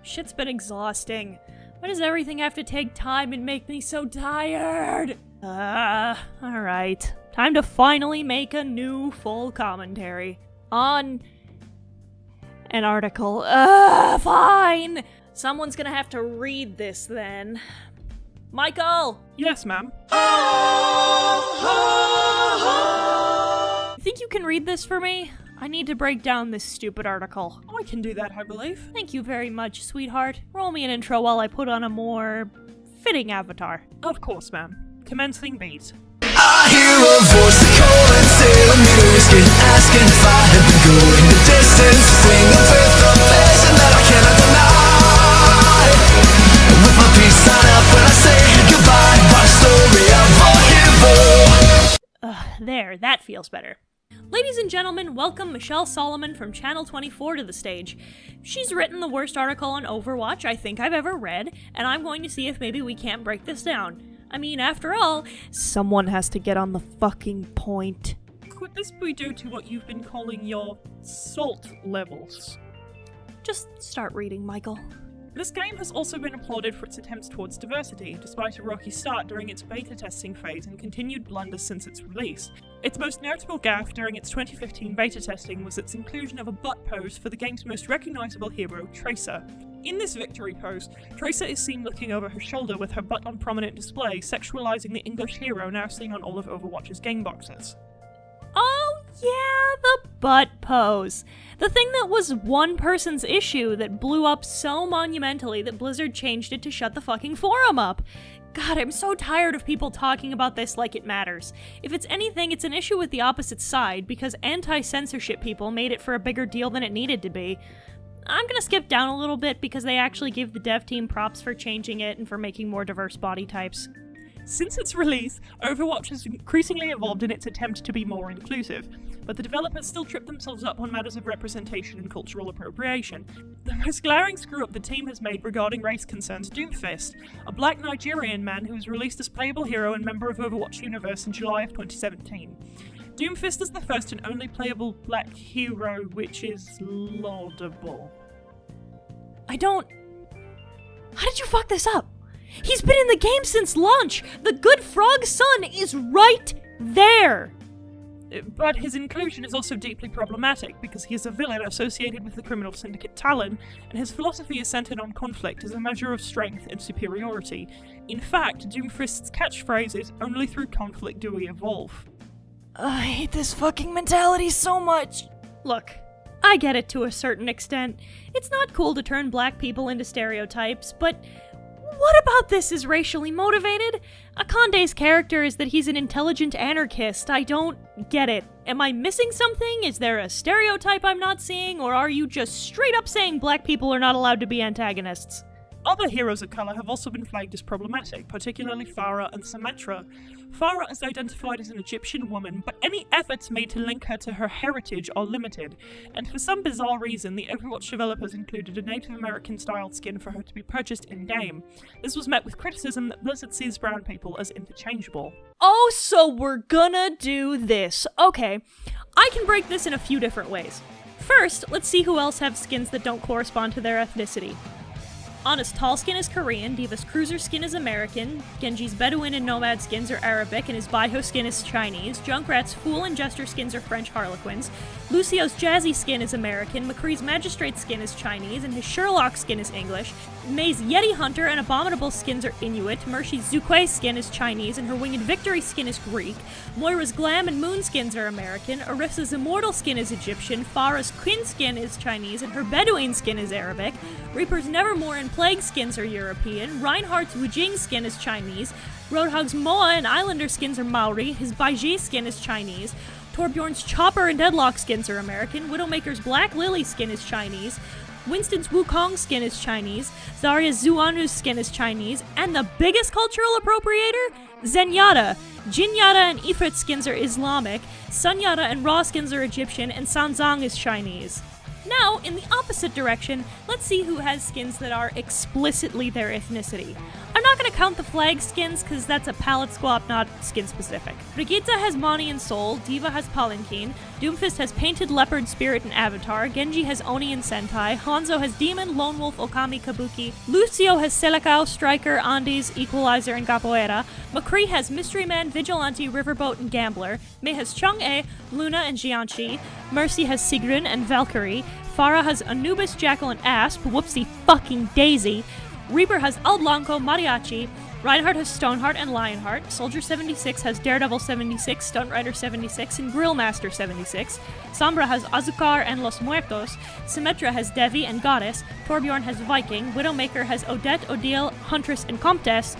Shit's been exhausting. Why does everything have to take time and make me so tired? Alright. Time to finally make a new full commentary on an article. Fine! Someone's gonna have to read this then. Michael! Yes, ma'am. You think you can read this for me? I need to break down this stupid article. I can do that, I believe. Thank you very much, sweetheart. Roll me an intro while I put on a more fitting avatar. Of course, ma'am. Commencing beat. I hear a voice that call and say, "I'm meter risking, asking if I had been going the distance, singing with a passion that I cannot deny. And with my peace sign up when I say goodbye, my story of a hero." There, that feels better. Ladies and gentlemen, welcome Michelle Solomon from Channel 24 to the stage. She's written the worst article on Overwatch I think I've ever read, and I'm going to see if maybe we can't break this down. I mean, after all, someone has to get on the fucking point. Could this be due to what you've been calling your salt levels? Just start reading, Michael. This game has also been applauded for its attempts towards diversity, despite a rocky start during its beta testing phase and continued blunders since its release. Its most notable gaffe during its 2015 beta testing was its inclusion of a butt pose for the game's most recognisable hero, Tracer. In this victory pose, Tracer is seen looking over her shoulder with her butt on prominent display, sexualising the English hero now seen on all of Overwatch's game boxes. Oh yeah, the butt pose. The thing that was one person's issue that blew up so monumentally that Blizzard changed it to shut the fucking forum up. God, I'm so tired of people talking about this like it matters. If it's anything, it's an issue with the opposite side, because anti-censorship people made it for a bigger deal than it needed to be. I'm gonna skip down a little bit because they actually give the dev team props for changing it and for making more diverse body types. Since its release, Overwatch has increasingly evolved in its attempt to be more inclusive, but the developers still trip themselves up on matters of representation and cultural appropriation. The most glaring screw-up the team has made regarding race concerns Doomfist, a black Nigerian man who was released as playable hero and member of Overwatch Universe in July of 2017. Doomfist is the first and only playable black hero, which is laudable. How did you fuck this up? He's been in the game since launch! The good frog's son is right there! But his inclusion is also deeply problematic because he is a villain associated with the criminal syndicate Talon, and his philosophy is centered on conflict as a measure of strength and superiority. In fact, Doomfist's catchphrase is, "Only through conflict do we evolve." I hate this fucking mentality so much! Look, I get it to a certain extent. It's not cool to turn black people into stereotypes, but what about this is racially motivated? Akande's character is that he's an intelligent anarchist. I don't get it. Am I missing something? Is there a stereotype I'm not seeing? Or are you just straight up saying black people are not allowed to be antagonists? Other heroes of colour have also been flagged as problematic, particularly Farah and Symmetra. Farah is identified as an Egyptian woman, but any efforts made to link her to her heritage are limited, and for some bizarre reason, the Overwatch developers included a Native American-styled skin for her to be purchased in-game. This was met with criticism that Blizzard sees brown people as interchangeable. Oh, so we're gonna do this. Okay, I can break this in a few different ways. First, let's see who else have skins that don't correspond to their ethnicity. Ana's tall skin is Korean, Diva's cruiser skin is American, Genji's Bedouin and Nomad skins are Arabic, and his Baiho skin is Chinese, Junkrat's Fool and Jester skins are French Harlequins, Lucio's Jazzy skin is American, McCree's Magistrate skin is Chinese, and his Sherlock skin is English, May's Yeti Hunter and Abominable skins are Inuit, Mercy's Zukwei skin is Chinese, and her Winged Victory skin is Greek, Moira's Glam and Moon skins are American, Orissa's Immortal skin is Egyptian, Farah's Quinn skin is Chinese, and her Bedouin skin is Arabic, Reaper's Nevermore and Plague skins are European, Reinhardt's Wujing skin is Chinese, Roadhog's Moa and Islander skins are Maori, his Baiji skin is Chinese, Torbjorn's Chopper and Deadlock skins are American, Widowmaker's Black Lily skin is Chinese, Winston's Wukong skin is Chinese, Zarya's Zuanu's skin is Chinese, and the biggest cultural appropriator? Zenyatta. Jinyatta and Ifrit skins are Islamic, Sunyatta and Ra skins are Egyptian, and Sanzang is Chinese. Now, in the opposite direction, let's see who has skins that are explicitly their ethnicity. I'm not gonna count the flag skins because that's a palette swap, not skin specific. Brigitte has Mani and Soul, Diva has Palanquin, Doomfist has Painted Leopard, Spirit, and Avatar, Genji has Oni and Sentai, Hanzo has Demon, Lone Wolf, Okami, Kabuki, Lucio has Selecao, Striker, Andes, Equalizer, and Capoeira, McCree has Mystery Man, Vigilante, Riverboat, and Gambler, Mei has Chang'e, Luna, and Jianqi, Mercy has Sigrun and Valkyrie, Farah has Anubis, Jackal, and Asp, whoopsie fucking daisy, Reaper has El Blanco, Mariachi, Reinhardt has Stoneheart and Lionheart, Soldier 76 has Daredevil 76, Stunt Rider 76, and Grillmaster 76, Sombra has Azucar and Los Muertos, Symmetra has Devi and Goddess, Torbjorn has Viking, Widowmaker has Odette, Odile, Huntress, and Comtesse.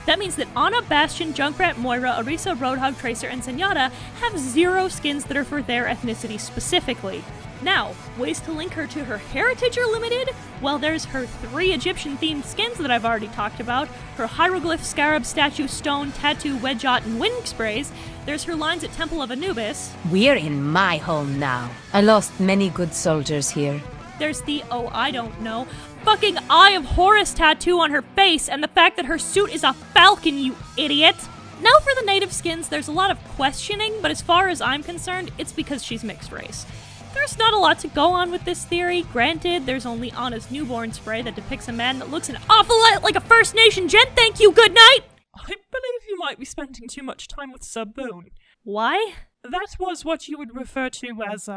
That means that Ana, Bastion, Junkrat, Moira, Orisa, Roadhog, Tracer, and Zenyatta have 0 skins that are for their ethnicity specifically. Now, ways to link her to her heritage are limited. Well, there's her 3 Egyptian-themed skins that I've already talked about, her hieroglyph, scarab, statue, stone, tattoo, wedgeot, and wing sprays. There's her lines at Temple of Anubis. We're in my home now. I lost many good soldiers here. There's the, oh, I don't know, fucking Eye of Horus tattoo on her face, and the fact that her suit is a falcon, you idiot! Now for the native skins, there's a lot of questioning, but as far as I'm concerned, it's because she's mixed race. There's not a lot to go on with this theory. Granted, there's only Anna's newborn spray that depicts a man that looks an awful lot like a First Nation gent. Thank you, good night! I believe you might be spending too much time with Sabone. Why? That was what you would refer to as,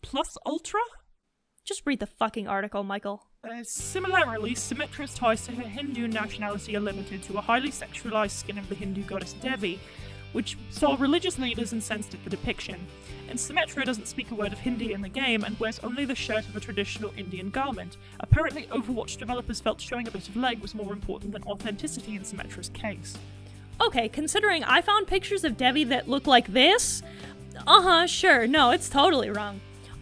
plus ultra? Just read the fucking article, Michael. Similarly, Symmetra's ties to her Hindu nationality are limited to a highly sexualized skin of the Hindu goddess Devi, which saw religious leaders incensed at the depiction. And Symmetra doesn't speak a word of Hindi in the game and wears only the shirt of a traditional Indian garment. Apparently, Overwatch developers felt showing a bit of leg was more important than authenticity in Symmetra's case. Okay, considering I found pictures of Devi that look like this, sure, no, it's totally wrong.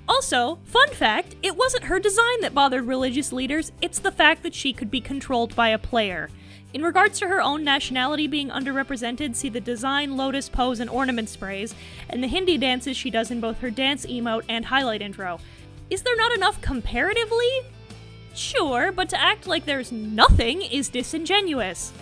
Also, fun fact, it wasn't her design that bothered religious leaders, it's the fact that she could be controlled by a player. In regards to her own nationality being underrepresented, see the design, lotus pose, and ornament sprays, and the Hindi dances she does in both her dance emote and highlight intro. Is there not enough comparatively? Sure, but to act like there's nothing is disingenuous.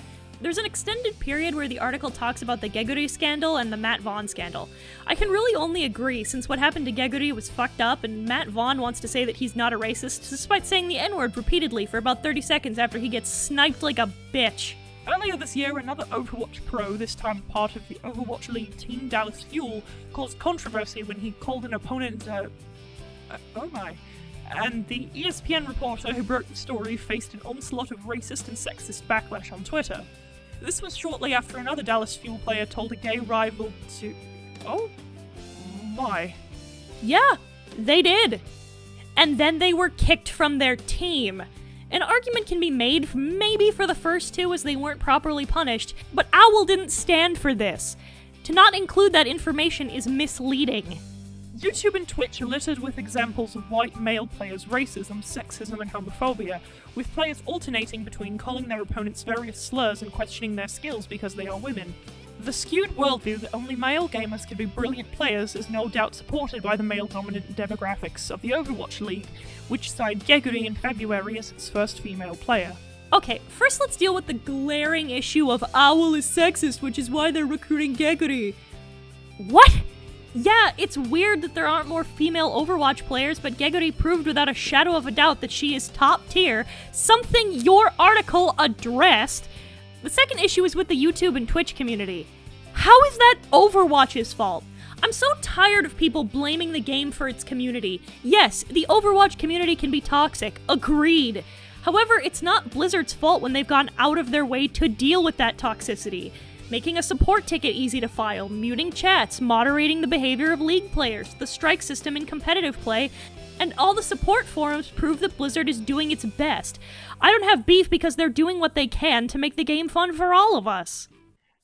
There's an extended period where the article talks about the Geguri scandal and the Matt Vaughn scandal. I can really only agree, since what happened to Geguri was fucked up, and Matt Vaughn wants to say that he's not a racist, despite saying the N-word repeatedly for about 30 seconds after he gets sniped like a bitch. Earlier this year, another Overwatch pro, this time part of the Overwatch League Team Dallas Fuel, caused controversy when he called an opponent oh my. And the ESPN reporter who broke the story faced an onslaught of racist and sexist backlash on Twitter. This was shortly after another Dallas Fuel player told a gay rival to... Oh? My. Yeah, they did. And then they were kicked from their team. An argument can be made maybe for the first 2 as they weren't properly punished, but OWL didn't stand for this. To not include that information is misleading. YouTube and Twitch are littered with examples of white male players' racism, sexism, and homophobia, with players alternating between calling their opponents various slurs and questioning their skills because they are women. The skewed worldview that only male gamers can be brilliant players is no doubt supported by the male-dominant demographics of the Overwatch League, which signed Geguri in February as its first female player. Okay, first let's deal with the glaring issue of OWL is sexist, which is why they're recruiting Geguri. What? Yeah, it's weird that there aren't more female Overwatch players, but Geguri proved without a shadow of a doubt that she is top tier, something your article addressed. The second issue is with the YouTube and Twitch community. How is that Overwatch's fault? I'm so tired of people blaming the game for its community. Yes, the Overwatch community can be toxic, agreed. However, it's not Blizzard's fault when they've gone out of their way to deal with that toxicity. Making a support ticket easy to file, muting chats, moderating the behavior of League players, the strike system in competitive play, and all the support forums prove that Blizzard is doing its best. I don't have beef because they're doing what they can to make the game fun for all of us.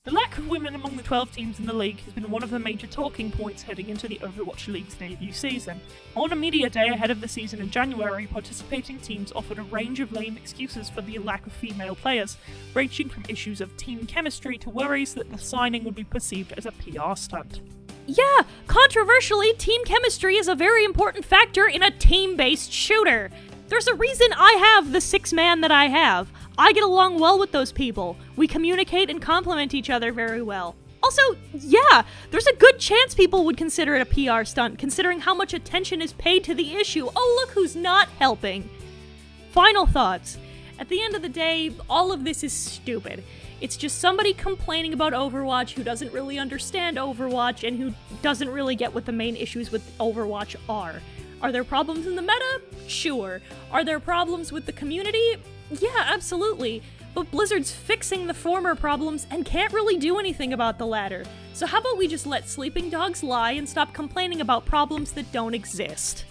The lack of women among the 12 teams in the league has been one of the major talking points heading into the Overwatch League's debut season. On a media day ahead of the season in January, participating teams offered a range of lame excuses for the lack of female players, ranging from issues of team chemistry to worries that the signing would be perceived as a PR stunt. Yeah, controversially, team chemistry is a very important factor in a team-based shooter. There's a reason I have the 6-man that I have. I get along well with those people. We communicate and complement each other very well. Also, yeah, there's a good chance people would consider it a PR stunt, considering how much attention is paid to the issue. Oh, look who's not helping. Final thoughts. At the end of the day, all of this is stupid. It's just somebody complaining about Overwatch who doesn't really understand Overwatch and who doesn't really get what the main issues with Overwatch are. Are there problems in the meta? Sure. Are there problems with the community? Yeah, absolutely. But Blizzard's fixing the former problems and can't really do anything about the latter. So how about we just let sleeping dogs lie and stop complaining about problems that don't exist?